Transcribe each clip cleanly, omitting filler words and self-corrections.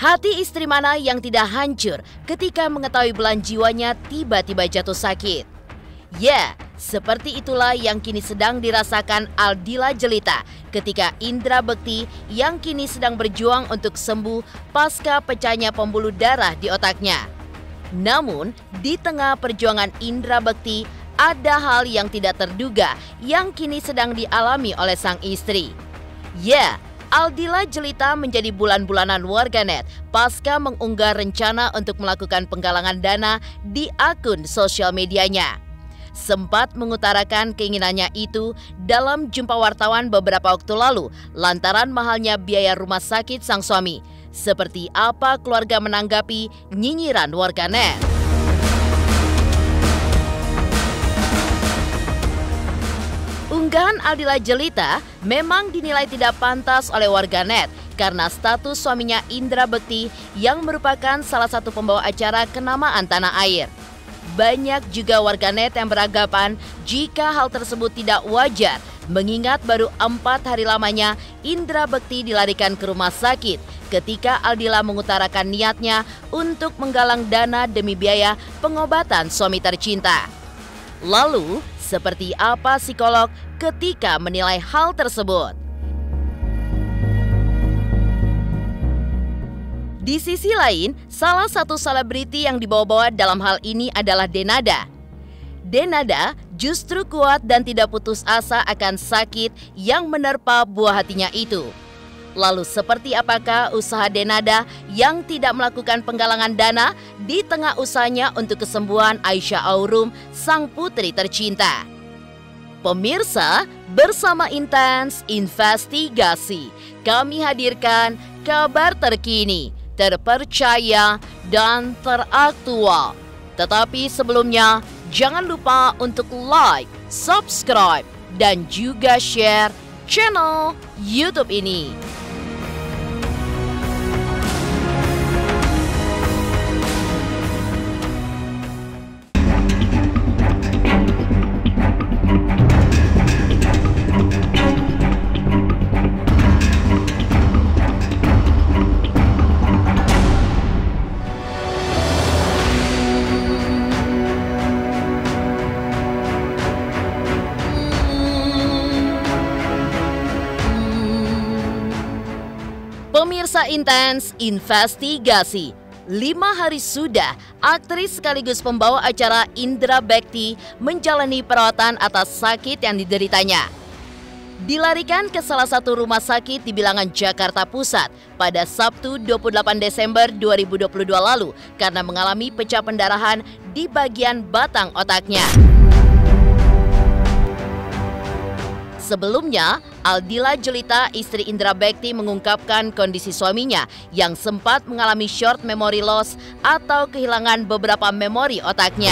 Hati istri mana yang tidak hancur ketika mengetahui belahan jiwanya tiba-tiba jatuh sakit? Ya, seperti itulah yang kini sedang dirasakan Aldila Jelita ketika Indra Bekti yang kini sedang berjuang untuk sembuh pasca pecahnya pembuluh darah di otaknya. Namun, di tengah perjuangan Indra Bekti, ada hal yang tidak terduga yang kini sedang dialami oleh sang istri. Ya, Aldila Jelita menjadi bulan-bulanan warganet pasca mengunggah rencana untuk melakukan penggalangan dana di akun sosial medianya. Sempat mengutarakan keinginannya itu dalam jumpa wartawan beberapa waktu lalu lantaran mahalnya biaya rumah sakit sang suami. Seperti apa keluarga menanggapi nyinyiran warganet? Unggahan Aldila Jelita memang dinilai tidak pantas oleh warganet karena status suaminya Indra Bekti yang merupakan salah satu pembawa acara kenamaan tanah air. Banyak juga warganet yang beranggapan jika hal tersebut tidak wajar, mengingat baru 4 hari lamanya Indra Bekti dilarikan ke rumah sakit ketika Aldila mengutarakan niatnya untuk menggalang dana demi biaya pengobatan suami tercinta. Lalu, seperti apa psikolog ketika menilai hal tersebut? Di sisi lain, salah satu selebriti yang dibawa-bawa dalam hal ini adalah Denada. Denada justru kuat dan tidak putus asa akan sakit yang menerpa buah hatinya itu. Lalu seperti apakah usaha Denada yang tidak melakukan penggalangan dana di tengah usahanya untuk kesembuhan Aisyah Aurum, sang putri tercinta? Pemirsa, bersama Intens Investigasi, kami hadirkan kabar terkini, terpercaya, dan teraktual. Tetapi sebelumnya, jangan lupa untuk like, subscribe, dan juga share channel YouTube ini. Pemirsa Intens Investigasi, 5 hari sudah aktris sekaligus pembawa acara Indra Bekti menjalani perawatan atas sakit yang dideritanya. Dilarikan ke salah satu rumah sakit di Bilangan, Jakarta Pusat pada Sabtu 28 Desember 2022 lalu karena mengalami pecah pendarahan di bagian batang otaknya. Sebelumnya, Aldila Jelita, istri Indra Bekti, mengungkapkan kondisi suaminya yang sempat mengalami short memory loss atau kehilangan beberapa memori otaknya.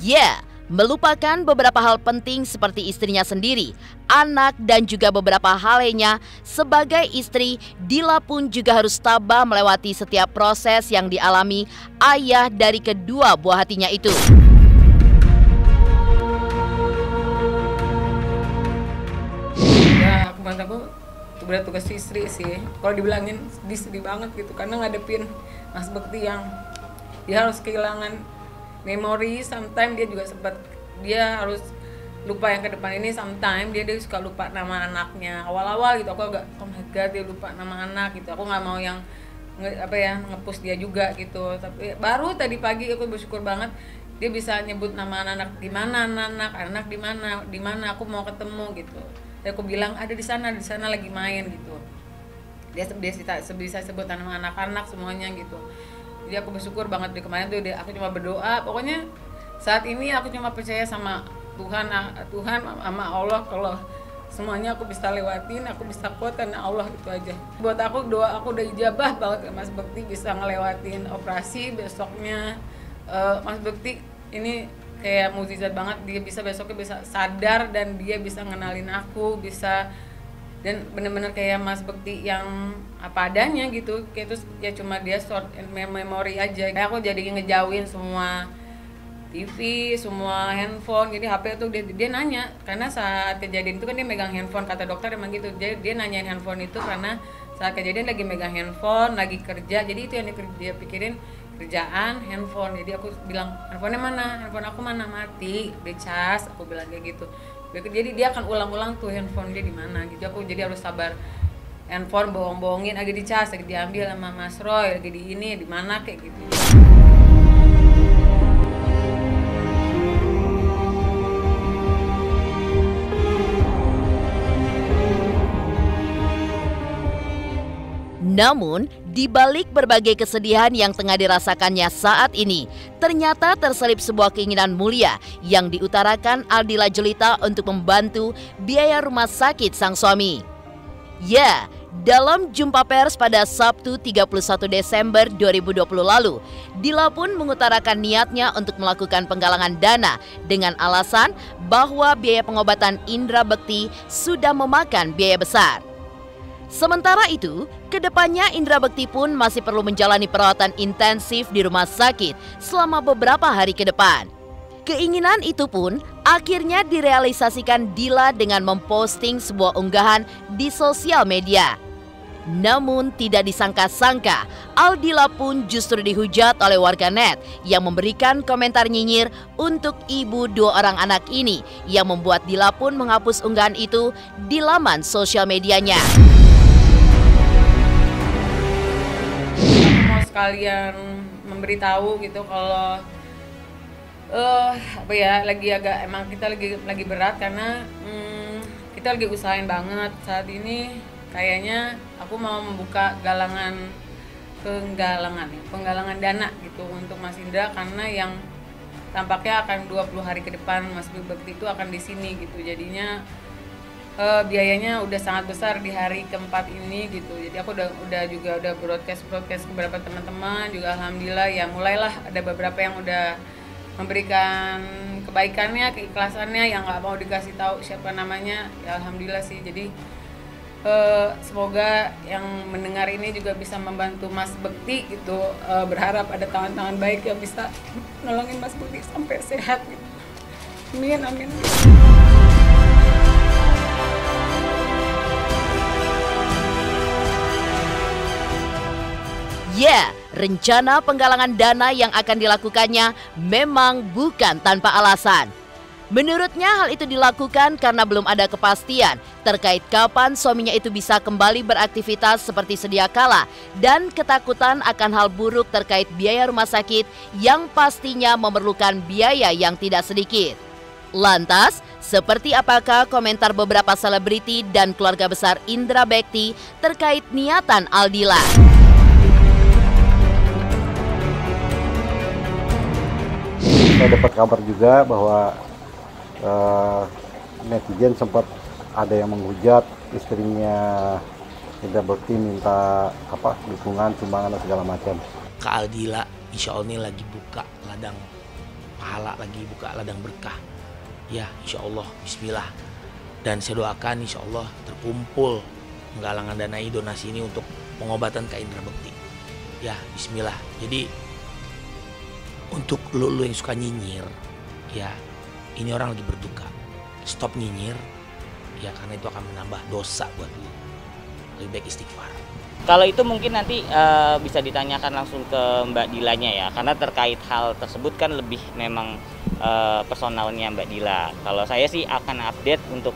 Ya, melupakan beberapa hal penting seperti istrinya sendiri, anak, dan juga beberapa hal lainnya. Sebagai istri, Dila pun juga harus tabah melewati setiap proses yang dialami ayah dari kedua buah hatinya itu. Ya, menurut aku itu berat tugas istri sih. Kalau dibilangin sedih banget gitu, karena ngadepin Mas Bekti yang dia harus kehilangan memori. Sometimes dia juga sempat, dia harus lupa yang ke depan ini. Sometimes dia suka lupa nama anaknya. Awal-awal gitu aku agak, oh my god, dia lupa nama anak gitu. Aku nggak mau yang nge-push dia juga gitu. Tapi baru tadi pagi aku bersyukur banget dia bisa nyebut nama anak di mana, anak di mana aku mau ketemu gitu. Dan aku bilang ada di sana lagi main gitu. Dia bisa sebut nama anak-anak semuanya gitu. Jadi aku bersyukur banget di kemarin tuh aku cuma berdoa. Pokoknya saat ini aku cuma percaya sama Tuhan sama Allah, kalau semuanya aku bisa lewatin, aku bisa kuat karena Allah, itu aja. Buat aku doa aku udah ijabah banget. Mas Bekti bisa ngelewatin operasi besoknya. Mas Bekti ini kayak mukjizat banget, dia bisa besoknya bisa sadar dan dia bisa ngenalin aku, bisa, dan bener-bener kayak Mas Bekti yang apa adanya gitu. Kayak terus ya cuma dia short memory aja. Kayak aku jadi ngejauhin semua TV, semua handphone, jadi HP tuh dia nanya, karena saat kejadian itu kan dia megang handphone, kata dokter emang gitu, dia nanyain handphone itu karena saat kejadian lagi megang handphone, lagi kerja, jadi itu yang dia pikirin, kerjaan, handphone. Jadi aku bilang, handphonenya mana? Handphone aku mana? Mati, dicas, aku bilang kayak gitu. Jadi dia akan ulang-ulang tuh handphone dia di mana gitu. Aku jadi harus sabar. Handphone bohong-bohongin, lagi dicas, lagi diambil sama Mas Roy, lagi di ini, di mana kayak gitu. Namun, di balik berbagai kesedihan yang tengah dirasakannya saat ini, ternyata terselip sebuah keinginan mulia yang diutarakan Aldila Jelita untuk membantu biaya rumah sakit sang suami. Ya, dalam jumpa pers pada Sabtu 31 Desember 2020 lalu, Dila pun mengutarakan niatnya untuk melakukan penggalangan dana dengan alasan bahwa biaya pengobatan Indra Bekti sudah memakan biaya besar. Sementara itu, kedepannya Indra Bekti pun masih perlu menjalani perawatan intensif di rumah sakit selama beberapa hari ke depan. Keinginan itu pun akhirnya direalisasikan Dila dengan memposting sebuah unggahan di sosial media. Namun tidak disangka-sangka, Aldila pun justru dihujat oleh warganet yang memberikan komentar nyinyir untuk ibu dua orang anak ini, yang membuat Dila pun menghapus unggahan itu di laman sosial medianya. Sekalian memberitahu gitu kalau emang kita lagi berat karena kita lagi usahain banget saat ini. Kayaknya aku mau membuka penggalangan dana gitu untuk Mas Indra, karena yang tampaknya akan 20 hari ke depan Mas Bekti itu akan di sini gitu. Jadinya biayanya udah sangat besar di hari keempat ini gitu. Jadi aku udah broadcast ke beberapa teman-teman juga, alhamdulillah ya mulailah ada beberapa yang udah memberikan kebaikannya, keikhlasannya, yang nggak mau dikasih tahu siapa namanya. Ya alhamdulillah sih. Jadi semoga yang mendengar ini juga bisa membantu Mas Bekti gitu. Berharap ada tangan-tangan baik yang bisa nolongin Mas Bekti sampai sehat gitu. Amin, amin. Ya, rencana penggalangan dana yang akan dilakukannya memang bukan tanpa alasan. Menurutnya hal itu dilakukan karena belum ada kepastian terkait kapan suaminya itu bisa kembali beraktivitas seperti sedia kala, dan ketakutan akan hal buruk terkait biaya rumah sakit yang pastinya memerlukan biaya yang tidak sedikit. Lantas, seperti apakah komentar beberapa selebriti dan keluarga besar Indra Bekti terkait niatan Aldila? Saya dapat kabar juga bahwa netizen sempat ada yang menghujat istrinya Indra Bekti, minta dukungan, sumbangan dan segala macam. Kak Aldila insya Allah ini lagi buka ladang pahala, lagi buka ladang berkah. Ya insya Allah, bismillah. Dan saya doakan insya Allah terkumpul penggalangan dana donasi ini untuk pengobatan Kak Indra Bekti. Ya bismillah. Jadi untuk lu yang suka nyinyir, ya ini orang lagi berduka, stop nyinyir, ya karena itu akan menambah dosa buat lu. Lebih baik istighfar. Kalau itu mungkin nanti bisa ditanyakan langsung ke Mbak Dilanya ya, karena terkait hal tersebut kan lebih memang personalnya Mbak Dila. Kalau saya sih akan update untuk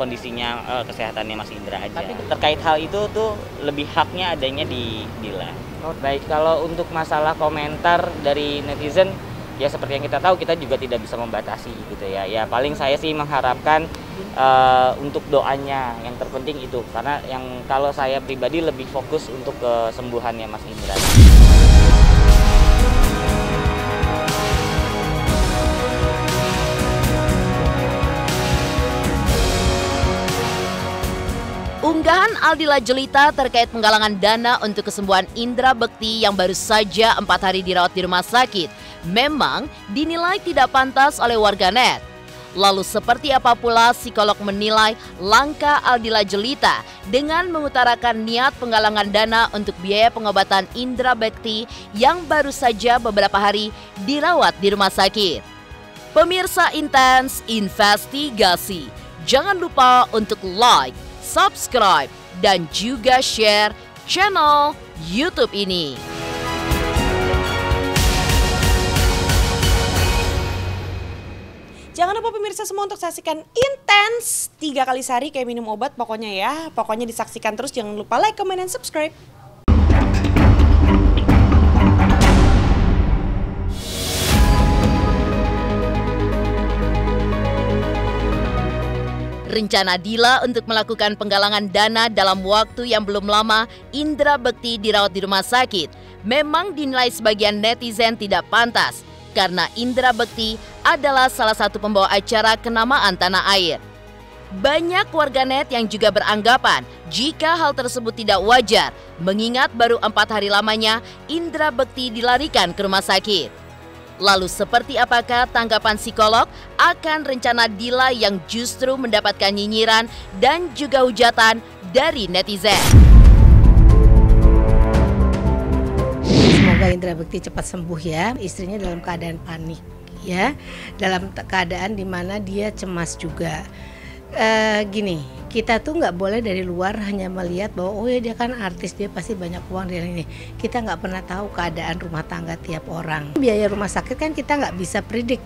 kondisinya kesehatannya Mas Indra aja. Tapi terkait hal itu tuh lebih haknya adanya di Dila. Baik, kalau untuk masalah komentar dari netizen, ya seperti yang kita tahu, kita juga tidak bisa membatasi gitu ya. Ya paling saya sih mengharapkan untuk doanya yang terpenting itu, karena yang kalau saya pribadi lebih fokus untuk kesembuhannya Mas Indra. Unggahan Aldila Jelita terkait penggalangan dana untuk kesembuhan Indra Bekti yang baru saja 4 hari dirawat di rumah sakit memang dinilai tidak pantas oleh warganet. Lalu seperti apa pula psikolog menilai langkah Aldila Jelita dengan mengutarakan niat penggalangan dana untuk biaya pengobatan Indra Bekti yang baru saja beberapa hari dirawat di rumah sakit. Pemirsa Intens Investigasi, jangan lupa untuk like, subscribe, dan juga share channel YouTube ini. Jangan lupa pemirsa semua untuk saksikan Intens 3 kali sehari kayak minum obat pokoknya ya. Pokoknya disaksikan terus, jangan lupa like, comment, dan subscribe. Rencana Dila untuk melakukan penggalangan dana dalam waktu yang belum lama Indra Bekti dirawat di rumah sakit memang dinilai sebagian netizen tidak pantas karena Indra Bekti adalah salah satu pembawa acara kenamaan tanah air. Banyak warganet yang juga beranggapan jika hal tersebut tidak wajar mengingat baru 4 hari lamanya Indra Bekti dilarikan ke rumah sakit. Lalu seperti apakah tanggapan psikolog akan rencana Dila yang justru mendapatkan nyinyiran dan juga hujatan dari netizen? Semoga Indra Bekti cepat sembuh ya. Istrinya dalam keadaan panik ya, dalam keadaan dimana dia cemas juga. Gini, kita tuh nggak boleh dari luar hanya melihat bahwa oh ya dia kan artis, dia pasti banyak uang dan ini. Kita nggak pernah tahu keadaan rumah tangga tiap orang. Biaya rumah sakit kan kita nggak bisa predik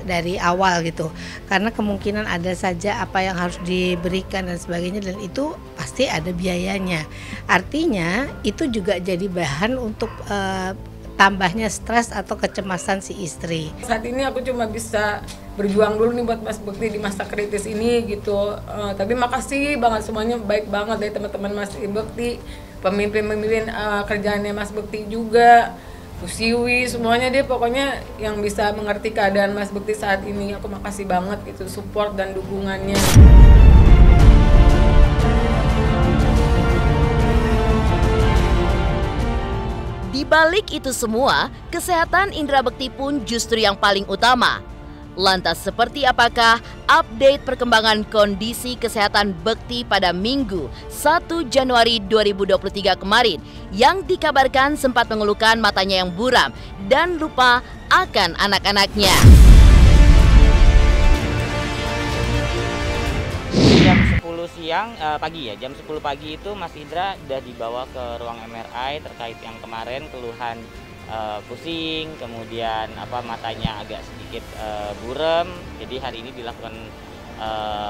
dari awal gitu, karena kemungkinan ada saja apa yang harus diberikan dan sebagainya, dan itu pasti ada biayanya. Artinya itu juga jadi bahan untuk tambahnya stres atau kecemasan si istri. Saat ini aku cuma bisa berjuang dulu nih buat Mas Bekti di masa kritis ini gitu. Tapi makasih banget semuanya, baik banget dari teman-teman Mas Bekti, pemimpin-pemimpin kerjaannya Mas Bekti juga, Bu Siwi, semuanya deh pokoknya yang bisa mengerti keadaan Mas Bekti saat ini. Aku makasih banget gitu support dan dukungannya. Di balik itu semua, kesehatan Indra Bekti pun justru yang paling utama. Lantas seperti apakah update perkembangan kondisi kesehatan Bekti pada Minggu 1 Januari 2023 kemarin yang dikabarkan sempat mengeluhkan matanya yang buram dan lupa akan anak-anaknya. Jam 10 siang, jam 10 pagi itu Mas Indra sudah dibawa ke ruang MRI terkait yang kemarin keluhan pusing, kemudian matanya agak sedikit buram. Jadi hari ini dilakukan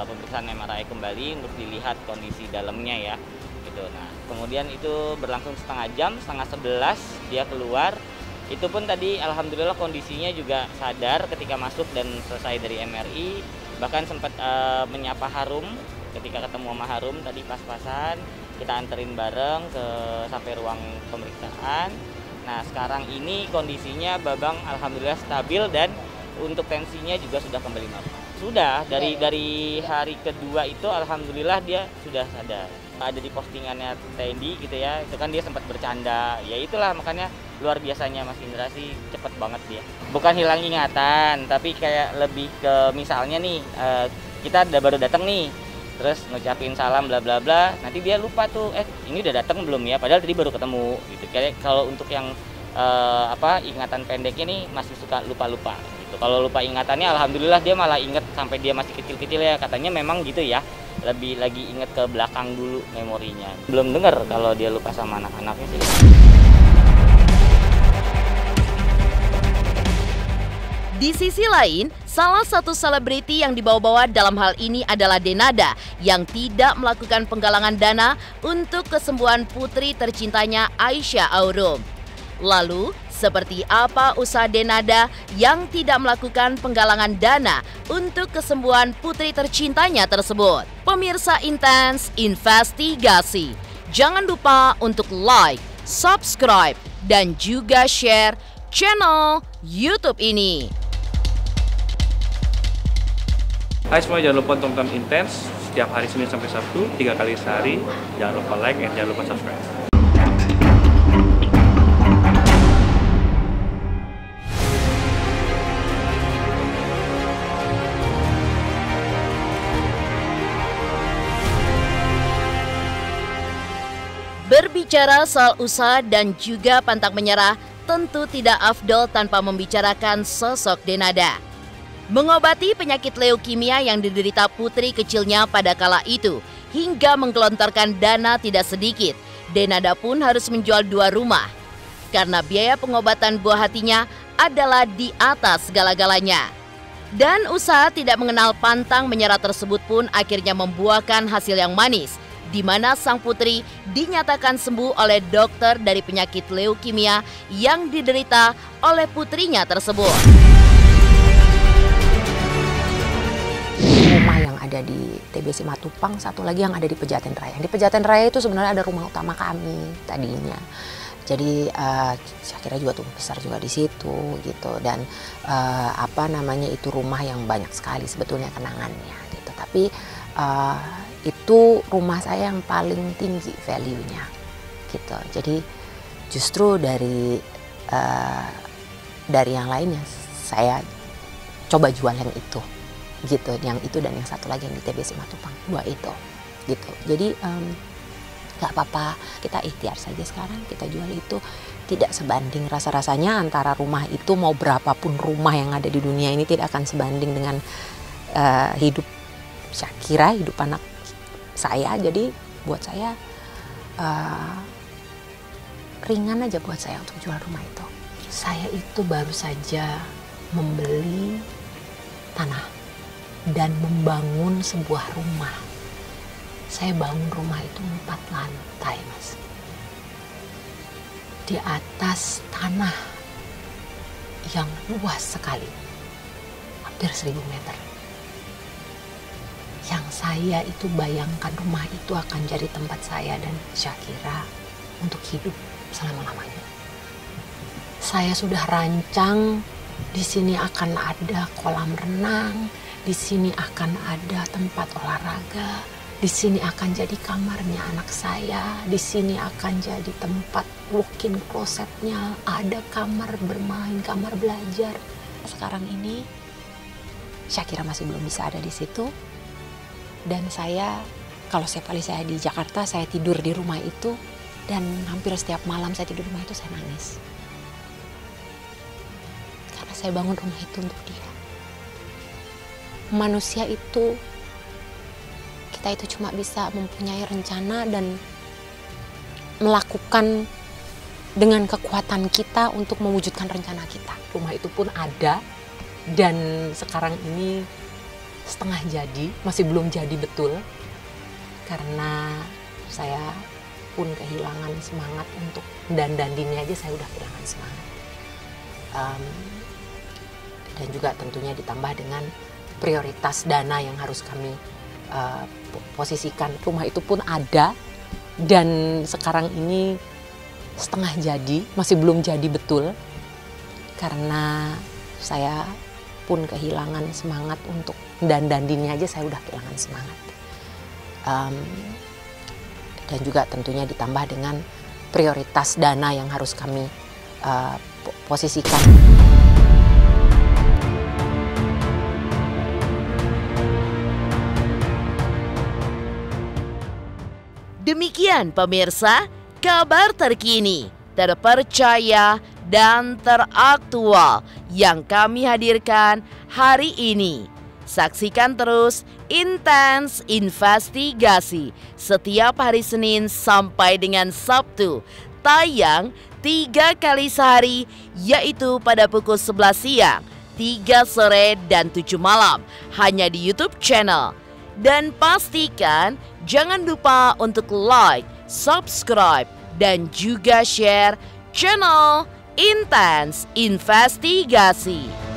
pemeriksaan MRI kembali untuk dilihat kondisi dalamnya ya. Gitu. Nah, kemudian itu berlangsung setengah jam, setengah 11 dia keluar. Itu pun tadi alhamdulillah kondisinya juga sadar ketika masuk dan selesai dari MRI. Bahkan sempat menyapa Harum ketika ketemu sama Harum tadi pas-pasan, kita anterin bareng sampai ruang pemeriksaan. Nah sekarang ini kondisinya Babang alhamdulillah stabil dan untuk tensinya juga sudah kembali normal. Sudah dari hari kedua itu alhamdulillah dia sudah sadar. Ada di postingannya Tendi gitu ya, itu kan dia sempat bercanda. Ya itulah makanya luar biasanya Mas Indra sih, cepet banget dia. Bukan hilang ingatan, tapi kayak lebih ke misalnya nih kita baru datang nih, terus ngucapin salam bla bla bla, nanti dia lupa tuh ini udah datang belum ya, padahal tadi baru ketemu gitu. Kayak kalau untuk yang ingatan pendeknya nih masih suka lupa-lupa gitu. Kalau lupa ingatannya alhamdulillah dia malah inget sampai dia masih kecil-kecil ya, katanya memang gitu ya, lebih lagi inget ke belakang dulu memorinya. Belum dengar kalau dia lupa sama anak-anaknya sih. Di sisi lain, salah satu selebriti yang dibawa-bawa dalam hal ini adalah Denada yang tidak melakukan penggalangan dana untuk kesembuhan putri tercintanya Aisyah Aurum. Lalu, seperti apa usaha Denada yang tidak melakukan penggalangan dana untuk kesembuhan putri tercintanya tersebut? Pemirsa Intens Investigasi, jangan lupa untuk like, subscribe, dan juga share channel YouTube ini. Hai semua, jangan lupa tonton Intens setiap hari Senin sampai Sabtu 3 kali sehari. Jangan lupa like dan jangan lupa subscribe. Berbicara soal usaha dan juga pantang menyerah, tentu tidak afdol tanpa membicarakan sosok Denada. Mengobati penyakit leukemia yang diderita putri kecilnya pada kala itu, hingga menggelontorkan dana tidak sedikit, Denada pun harus menjual 2 rumah. Karena biaya pengobatan buah hatinya adalah di atas segala-galanya. Dan usaha tidak mengenal pantang menyerah tersebut pun akhirnya membuahkan hasil yang manis, di mana sang putri dinyatakan sembuh oleh dokter dari penyakit leukemia yang diderita oleh putrinya tersebut. Rumah yang ada di TBC Matupang, satu lagi yang ada di Pejaten Raya. Di Pejaten Raya itu sebenarnya ada rumah utama kami tadinya. Jadi saya kira juga tumbuh besar juga di situ gitu, dan itu rumah yang banyak sekali sebetulnya kenangannya gitu. Tapi itu rumah saya yang paling tinggi value-nya gitu. Jadi justru dari yang lainnya saya coba jual yang itu gitu, yang itu dan yang satu lagi yang di TBC Matupang, 2 itu gitu. Jadi nggak apa-apa, kita ikhtiar saja sekarang, kita jual itu. Tidak sebanding rasa-rasanya antara rumah itu, mau berapapun rumah yang ada di dunia ini tidak akan sebanding dengan hidup Syakira, hidup anak saya. Jadi buat saya ringan aja buat saya untuk jual rumah itu. Saya itu baru saja membeli tanah dan membangun sebuah rumah. Saya bangun rumah itu 4 lantai, Mas. Di atas tanah yang luas sekali, hampir 1000 meter. Yang saya itu bayangkan rumah itu akan jadi tempat saya dan Syakira untuk hidup selama-lamanya. Saya sudah rancang, di sini akan ada kolam renang, di sini akan ada tempat olahraga, di sini akan jadi kamarnya anak saya, di sini akan jadi tempat walk-in closetnya, ada kamar bermain, kamar belajar. Sekarang ini Syakira masih belum bisa ada di situ, dan saya, kalau setiap kali saya di Jakarta, saya tidur di rumah itu, dan hampir setiap malam saya tidur di rumah itu saya nangis. Karena saya bangun rumah itu untuk dia. Manusia itu, kita itu cuma bisa mempunyai rencana dan melakukan dengan kekuatan kita untuk mewujudkan rencana kita. Rumah itu pun ada, dan sekarang ini setengah jadi, masih belum jadi betul. Karena saya pun kehilangan semangat untuk dandaninnya aja, saya udah kehilangan semangat. Dan juga tentunya ditambah dengan prioritas dana yang harus kami posisikan. Rumah itu pun ada, dan sekarang ini setengah jadi, masih belum jadi betul, karena saya pun kehilangan semangat untuk dandaninnya aja, saya udah kehilangan semangat. Dan juga tentunya ditambah dengan prioritas dana yang harus kami posisikan. Demikian pemirsa, kabar terkini, terpercaya, dan teraktual yang kami hadirkan hari ini. Saksikan terus Intens Investigasi setiap hari Senin sampai dengan Sabtu, tayang 3 kali sehari, yaitu pada pukul 11 siang, 3 sore, dan 7 malam, hanya di YouTube channel. Dan pastikan jangan lupa untuk like, subscribe, dan juga share channel Intens Investigasi.